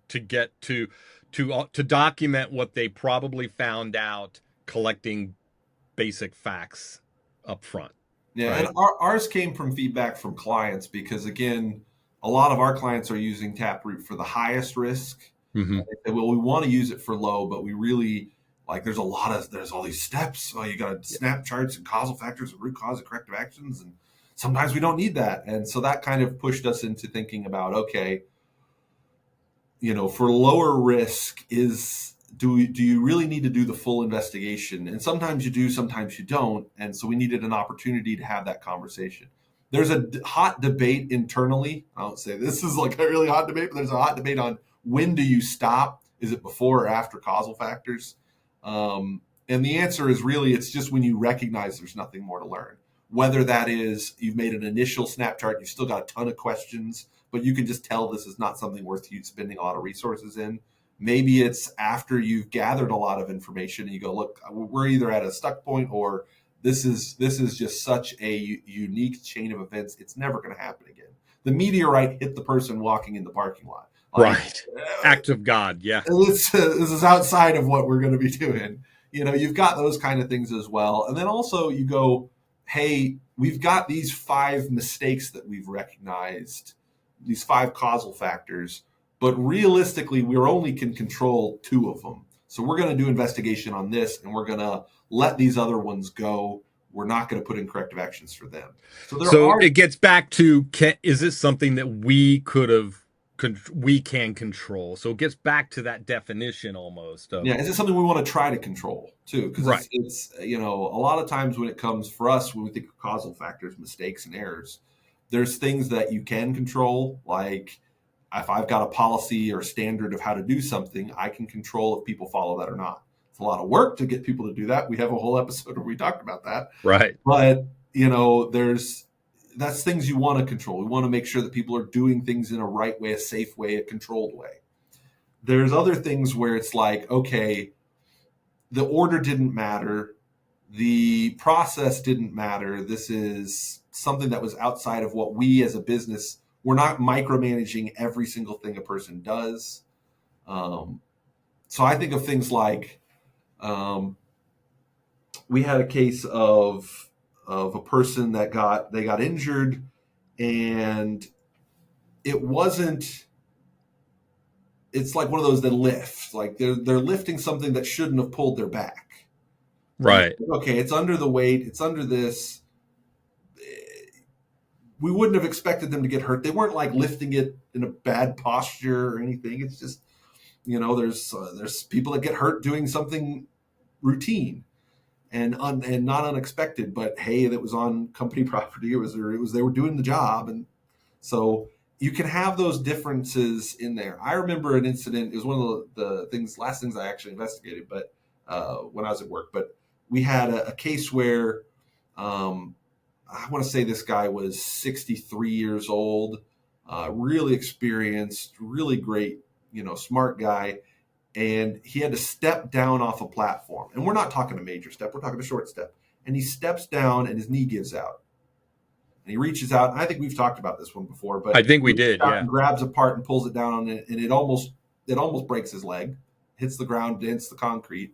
to get to document what they probably found out, collecting basic facts up front. Yeah, right? And ours came from feedback from clients because, again, a lot of our clients are using TapRooT for the highest risk. Mm-hmm. They say, well, we want to use it for low, but we really, there's all these steps. Oh, you got snap charts and causal factors and root cause and corrective actions. And sometimes we don't need that. And so that kind of pushed us into thinking about, okay, for lower risk, do you really need to do the full investigation? And sometimes you do, sometimes you don't. And so we needed an opportunity to have that conversation. There's a hot debate internally. I don't say this is like a really hot debate, but there's a hot debate on when do you stop? Is it before or after causal factors? And the answer is really, it's just when you recognize there's nothing more to learn. Whether that is you've made an initial snap chart, you've still got a ton of questions, but you can just tell this is not something worth you spending a lot of resources in. Maybe it's after you've gathered a lot of information and you go, look, we're either at a stuck point or this is just such a unique chain of events. It's never going to happen again. The meteorite hit the person walking in the parking lot. Like, right. Act of God. Yeah. This is outside of what we're going to be doing. You've got those kind of things as well. And then also you go, hey, we've got these 5 mistakes that we've recognized, these 5 causal factors, but realistically, we only can control 2 of them. So we're going to do investigation on this, and we're going to let these other ones go. We're not going to put in corrective actions for them. So it gets back to, is this something that we can control? So it gets back to that definition almost. Is it something we want to try to control too? Because right. it's a lot of times when it comes for us, when we think of causal factors, mistakes and errors, there's things that you can control, like if I've got a policy or standard of how to do something, I can control if people follow that or not. It's a lot of work to get people to do that. We have a whole episode where we talked about that. Right. But, that's things you want to control. We want to make sure that people are doing things in a right way, a safe way, a controlled way. There's other things where it's like, okay, the order didn't matter. The process didn't matter. This is something that was outside of what we as a business, we're not micromanaging every single thing a person does. So I think of things like we had a case of a person that got injured, and it's like one of those that lift, like they're lifting something that shouldn't have pulled their back. Right. Okay, it's under the weight, it's under this. We wouldn't have expected them to get hurt. They weren't like lifting it in a bad posture or anything. It's just, there's people that get hurt doing something routine and not unexpected, but hey, that was on company property. It was they were doing the job. And so you can have those differences in there. I remember an incident. It was one of the last things I actually investigated, but when I was at work, but we had a case where, I want to say this guy was 63 years old, really experienced, really great, smart guy. And he had to step down off a platform. And we're not talking a major step. We're talking a short step. And he steps down and his knee gives out. And he reaches out. And I think we've talked about this one before, but I think we did. Yeah. And grabs a part and pulls it down on it. And it almost breaks his leg, hits the ground, dents the concrete.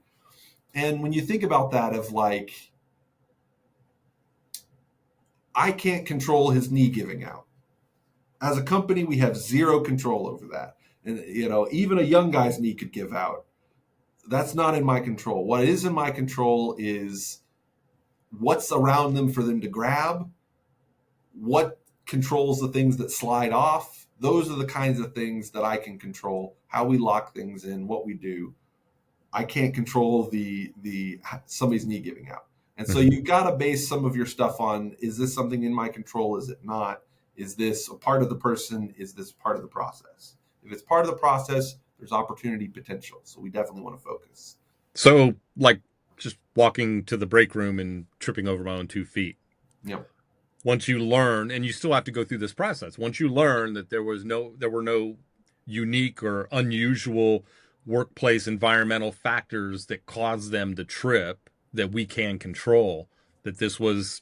And when you think about that of like, I can't control his knee giving out. As a company, we have zero control over that. And, even a young guy's knee could give out. That's not in my control. What is in my control is what's around them for them to grab, what controls the things that slide off. Those are the kinds of things that I can control, how we lock things in, what we do. I can't control the somebody's knee giving out. And so you've got to base some of your stuff on, is this something in my control? Is it not? Is this a part of the person? Is this part of the process? If it's part of the process, there's opportunity potential. So we definitely want to focus. So like just walking to the break room and tripping over my own 2 feet. Yep. Once you learn, and you still have to go through this process, once you learn that there were no unique or unusual workplace environmental factors that caused them to trip that we can control, that this was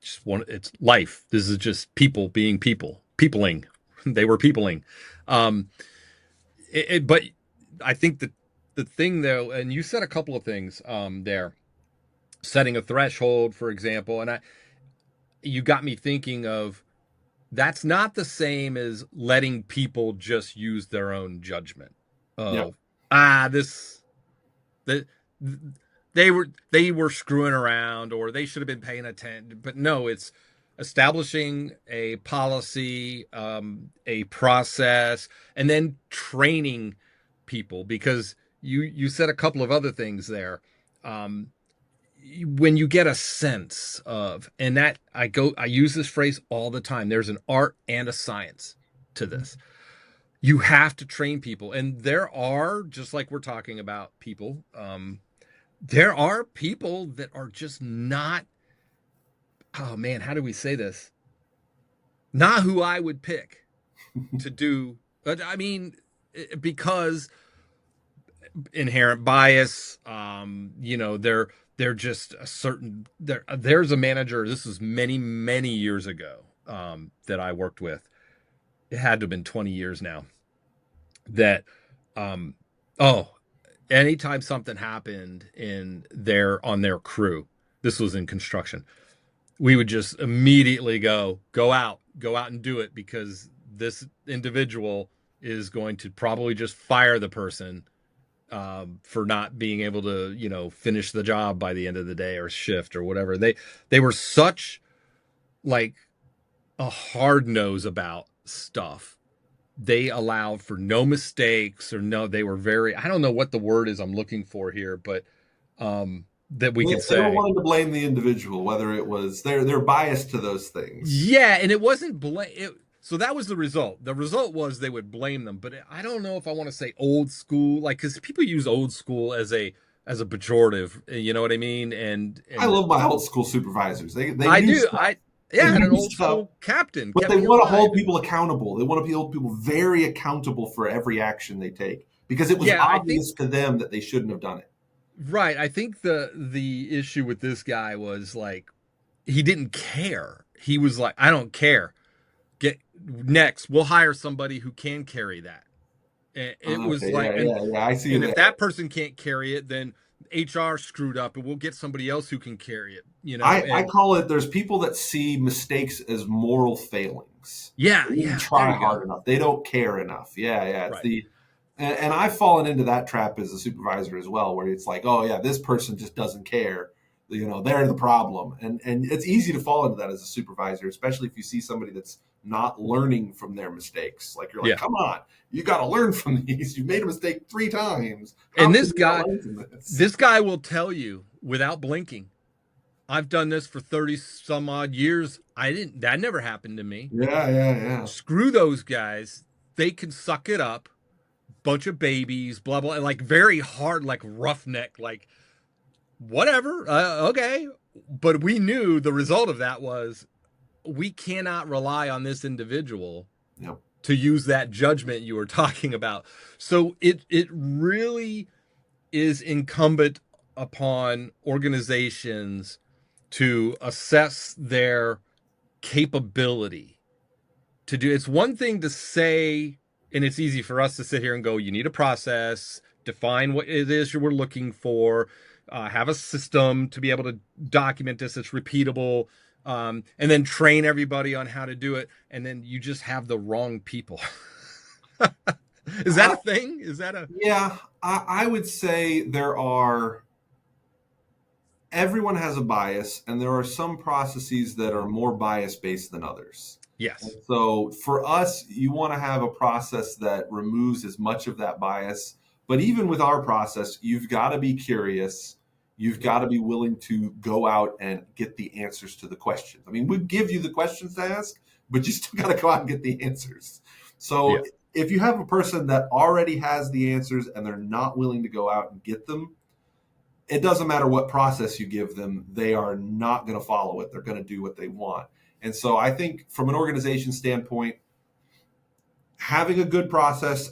just it's life. This is just people being peopling. They were peopling. But I think that the thing though, and you said a couple of things there, setting a threshold, for example, and you got me thinking of, that's not the same as letting people just use their own judgment. They were screwing around, or they should have been paying attention. But no, it's establishing a policy, a process, and then training people, because you said a couple of other things there. Um, when you get a sense of, and that I use this phrase all the time. There's an art and a science to this. You have to train people, and there are, just like we're talking about people, there are people that are just not, oh man, how do we say this? Not who I would pick to do. But I mean, because inherent bias, they're just a certain, there's a manager. This was many years ago, that I worked with. It had to have been 20 years now. That, um, oh, anytime something happened on their crew, this was in construction, we would just immediately go out and do it, because this individual is going to probably just fire the person, for not being able to, finish the job by the end of the day or shift or whatever. They were such like a hard nose about stuff. They allowed for no mistakes, or no, they were very, I don't know what the word is I'm looking for here, but that we could They were say. wanting to blame the individual, whether it was they're biased to those things. Yeah, and it wasn't so that was the result. The result was they would blame them, but I don't know if I want to say old school, like, because people use old school as a pejorative, you know what I mean? I And love my old school supervisors. They I knew do. stuff. Yeah, I They had an knew old stuff, school captain but kept they me want to alive. hold people accountable. They want to hold people very accountable for every action they take, because it was Yeah, I think obvious to them that they shouldn't have done it. right. I think the issue with this guy was like he didn't care. He was like, I don't care. Get next. We'll hire somebody who can carry that. And it was Okay, like, yeah. I see you and if there. that person can't carry it, then HR screwed up, and we'll get somebody else who can carry it. I And call it, there's people that see mistakes as moral failings. yeah, They didn't yeah, there try you go. hard enough. They don't care enough. Yeah. It's Right. and I've fallen into that trap as a supervisor as well, where it's like, oh yeah, this person just doesn't care. They're the problem. And it's easy to fall into that as a supervisor, especially if you see somebody that's not learning from their mistakes. Like, you're like, Yeah. come on, you got to learn from these. You've made a mistake 3 times. How And can you not learn from this? this guy will tell you without blinking, I've done this for 30 some odd years. That never happened to me. Yeah. Screw those guys. They can suck it up. Bunch of babies, blah, blah, and like very hard, like roughneck, like whatever. Okay. But we knew the result of that was we cannot rely on this individual Yep. to use that judgment you were talking about. So it really is incumbent upon organizations to assess their capability to do. It's one thing to say, and it's easy for us to sit here and go, you need a process, define what it is you were looking for, have a system to be able to document this, it's repeatable, and then train everybody on how to do it, and then you just have the wrong people. Is that a thing? Is that a... Yeah, I would say everyone has a bias, and there are some processes that are more bias based than others. Yes. And so for us, you want to have a process that removes as much of that bias. But even with our process, you've got to be curious. You've got to be willing to go out and get the answers to the questions. I mean, we give you the questions to ask, but you still got to go out and get the answers. So if you have a person that already has the answers and they're not willing to go out and get them, it doesn't matter what process you give them, they are not going to follow it. They're going to do what they want. And so I think from an organization standpoint, having a good process,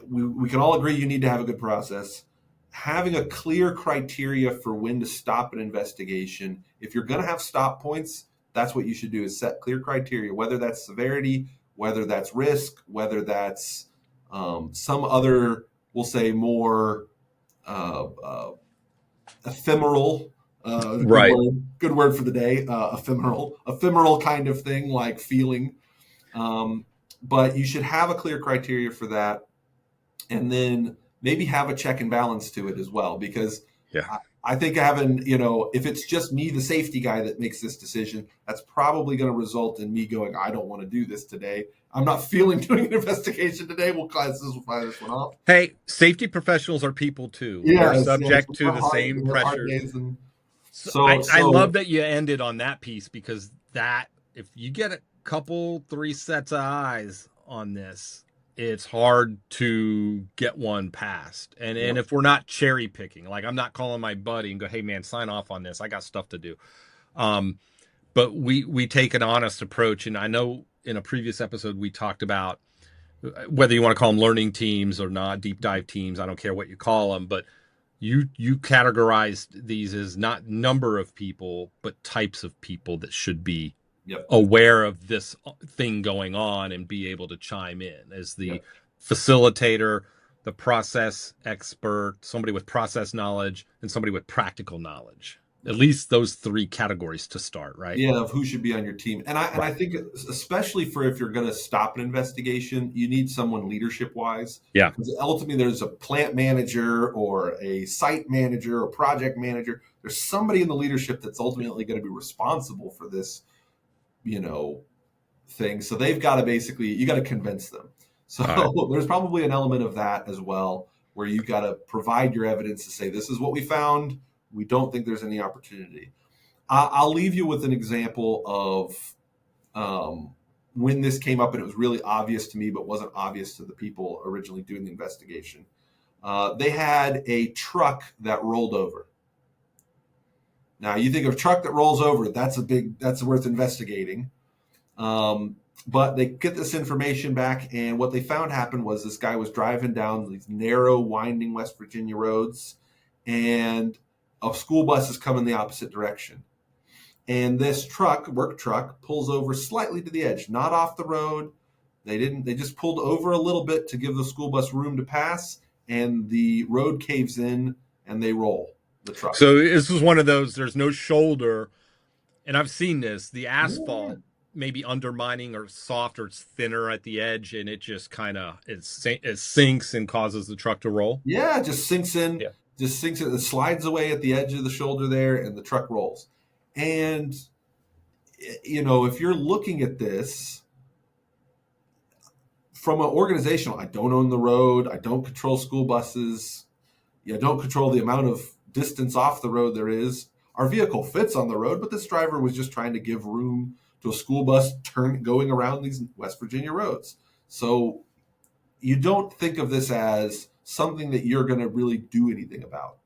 we can all agree you need to have a good process. Having a clear criteria for when to stop an investigation. If you're going to have stop points, that's what you should do, is set clear criteria, whether that's severity, whether that's risk, whether that's some other, we'll say, more ephemeral, Right. good word for the day, ephemeral kind of thing, like feeling. But you should have a clear criteria for that, and then maybe have a check and balance to it as well, because I think having, you know, if it's just me, the safety guy that makes this decision, that's probably going to result in me going, I don't want to do this today. I'm not feeling doing an investigation today. We'll fire this one off. Hey, safety professionals are people too. Yeah, They're subject to the same pressure. I love that you ended on that piece, because that, if you get a couple, 3 sets of eyes on this, it's hard to get one passed. And if we're not cherry picking, like I'm not calling my buddy and go, hey man, sign off on this, I got stuff to do. But we take an honest approach. And I know in a previous episode we talked about whether you want to call them learning teams or not, deep dive teams, I don't care what you call them, but you categorized these as not number of people, but types of people that should be aware of this thing going on and be able to chime in as the facilitator, the process expert, somebody with process knowledge, and somebody with practical knowledge. At least those 3 categories to start, right? Yeah, of who should be on your team. And I think especially for if you're going to stop an investigation, you need someone leadership-wise. Yeah. Because ultimately there's a plant manager or a site manager or project manager. There's somebody in the leadership that's ultimately going to be responsible for this, you know, thing. So they've got to basically, you got to convince them. So there's probably an element of that as well, where you got to provide your evidence to say, this is what we found. We don't think there's any opportunity. I'll leave you with an example of when this came up, and it was really obvious to me, but wasn't obvious to the people originally doing the investigation. They had a truck that rolled over. Now, you think of a truck that rolls over, that's worth investigating. But they get this information back, and what they found happened was this guy was driving down these narrow, winding West Virginia roads, and a school bus is coming the opposite direction. And this work truck, pulls over slightly to the edge, not off the road. They just pulled over a little bit to give the school bus room to pass, and the road caves in and they roll the truck. So this was one of those, there's no shoulder, and I've seen this, the asphalt maybe undermining or soft or it's thinner at the edge, and it just kind of, it sinks and causes the truck to roll. Yeah, it just sinks in. Yeah. Just sinks it slides away at the edge of the shoulder there, and the truck rolls. And, you know, if you're looking at this from an organizational, I don't own the road, I don't control school buses, I don't control the amount of distance off the road there is. Our vehicle fits on the road, but this driver was just trying to give room to a school bus going around these West Virginia roads. So you don't think of this as something that you're going to really do anything about.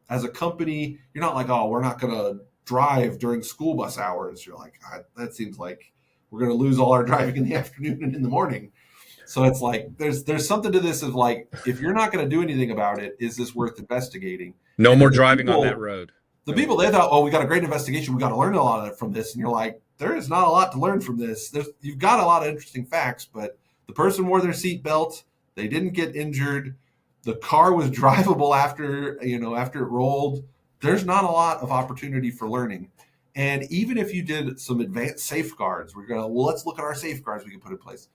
As a company, you're not like, oh, we're not going to drive during school bus hours. You're like, that seems like we're going to lose all our driving in the afternoon and in the morning. So it's like, there's something to this of like, if you're not going to do anything about it, is this worth investigating? No more driving on that road. The people, they thought, oh, we got a great investigation, we got to learn a lot from this. And you're like, there is not a lot to learn from this. You've got a lot of interesting facts, but the person wore their seatbelt. They didn't get injured. The car was drivable after it rolled. There's not a lot of opportunity for learning. And even if you did some advanced safeguards, let's look at our safeguards we can put in place.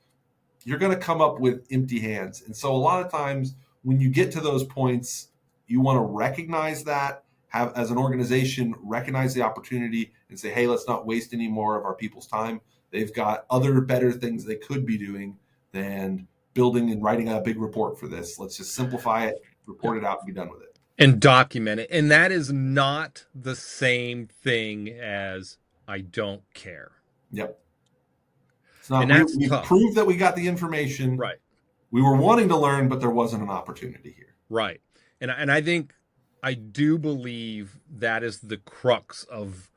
You're going to come up with empty hands. And so a lot of times when you get to those points, you want to recognize that, have as an organization, recognize the opportunity and say, hey, let's not waste any more of our people's time. They've got other better things they could be doing than building and writing a big report for this. Let's just simplify it, report it out, and be done with it. And document it. And that is not the same thing as I don't care. Yep. It's not. We've proved that we got the information. Right. We were wanting to learn, but there wasn't an opportunity here. Right. And I think, I do believe that is the crux of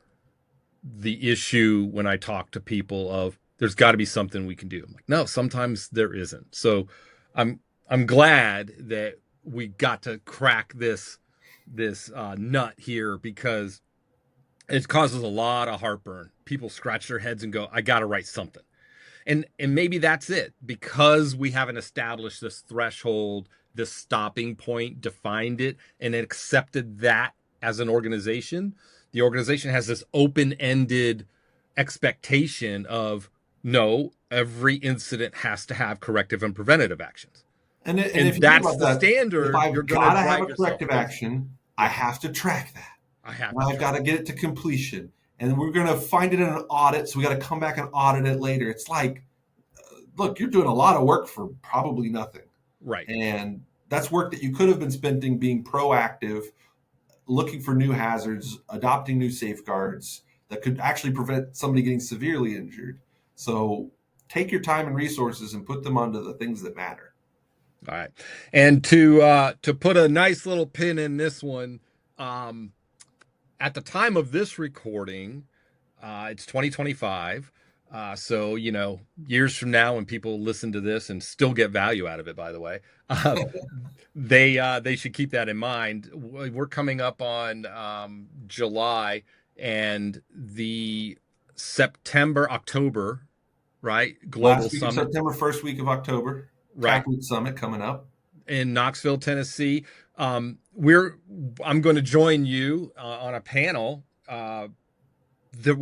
the issue when I talk to people of, there's got to be something we can do. I'm like, no, sometimes there isn't. So I'm glad that we got to crack this nut here, because it causes a lot of heartburn. People scratch their heads and go, I got to write something. And maybe that's it, because we haven't established this threshold, this stopping point, defined it, and accepted that as an organization. The organization has this open-ended expectation of, no, every incident has to have corrective and preventative actions. And if that's the standard. If I've got to have a corrective action, I have to track that. I have Now to I've try got to it. get it to completion. And we're going to find it in an audit. So we got to come back and audit it later. It's like, look, you're doing a lot of work for probably nothing. Right. And that's work that you could have been spending being proactive, looking for new hazards, adopting new safeguards that could actually prevent somebody getting severely injured. So take your time and resources and put them onto the things that matter. All right. And to put a nice little pin in this one, um, at the time of this recording, it's 2025. So, years from now, when people listen to this and still get value out of it, by the way, they should keep that in mind. We're coming up on July, and the October, right? Global Last week of Summit, September, first week of October, right, TapRooT Summit coming up. in Knoxville, Tennessee. I'm going to join you on a panel that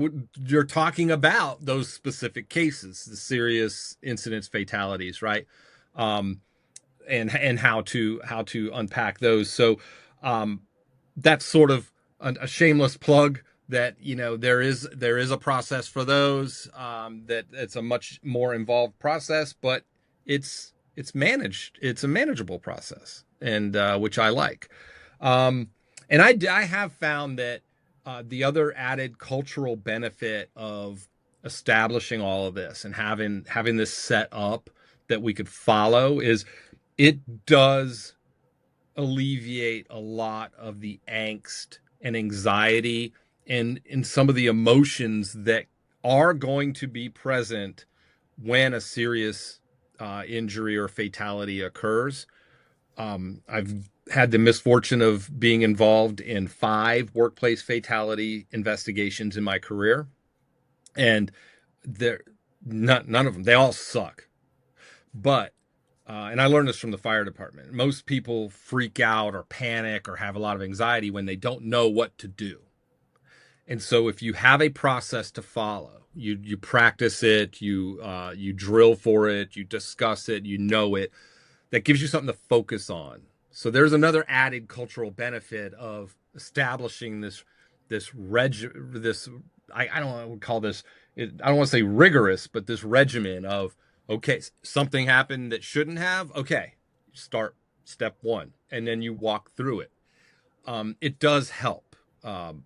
you're talking about those specific cases, the serious incidents, fatalities, right? And how to unpack those. So that's sort of a shameless plug that there is a process for those. That it's a much more involved process, but it's managed. It's a manageable process, and which I like. And I have found that the other added cultural benefit of establishing all of this and having this set up that we could follow is it does alleviate a lot of the angst and anxiety and some of the emotions that are going to be present when a serious injury or fatality occurs. I've had the misfortune of being involved in 5 workplace fatality investigations in my career, and they're none of them. They all suck. But and I learned this from the fire department. Most people freak out or panic or have a lot of anxiety when they don't know what to do. And so if you have a process to follow, you practice it, you drill for it, you discuss it, it, that gives you something to focus on. So there's another added cultural benefit of establishing this I don't want to call this, I don't want to say rigorous, but this regimen of, okay, something happened that shouldn't have. Okay, start step 1, and then you walk through it. It does help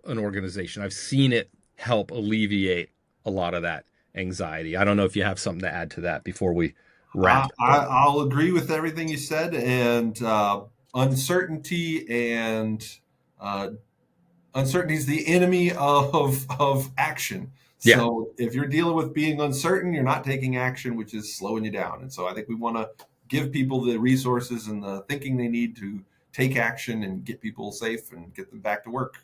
an organization. I've seen it help alleviate a lot of that anxiety. I don't know if you have something to add to that before we wrap. I'll agree with everything you said, and uncertainty and uh, uncertainty is the enemy of action. Yeah, So if you're dealing with being uncertain, you're not taking action, which is slowing you down. And so I think we want to give people the resources and the thinking they need to take action and get people safe and get them back to work.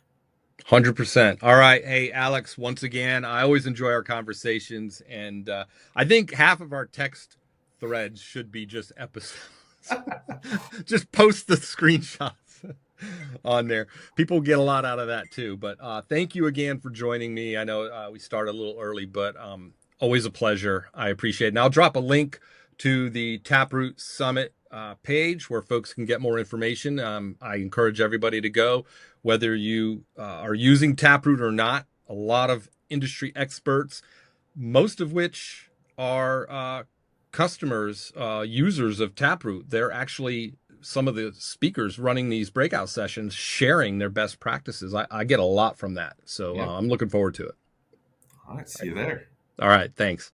100%. All right. Hey, Alex, once again, I always enjoy our conversations. And I think half of our text threads should be just episodes. Just post the screenshots on there. People get a lot out of that too. But thank you again for joining me. I know we started a little early, but always a pleasure. I appreciate it. And I'll drop a link to the TapRooT Summit page where folks can get more information. I encourage everybody to go, whether you are using TapRooT or not. A lot of industry experts, most of which are customers, users of TapRooT. They're actually some of the speakers running these breakout sessions, sharing their best practices. I get a lot from that. So Yeah. I'm looking forward to it. All right. See you there. All right. Thanks.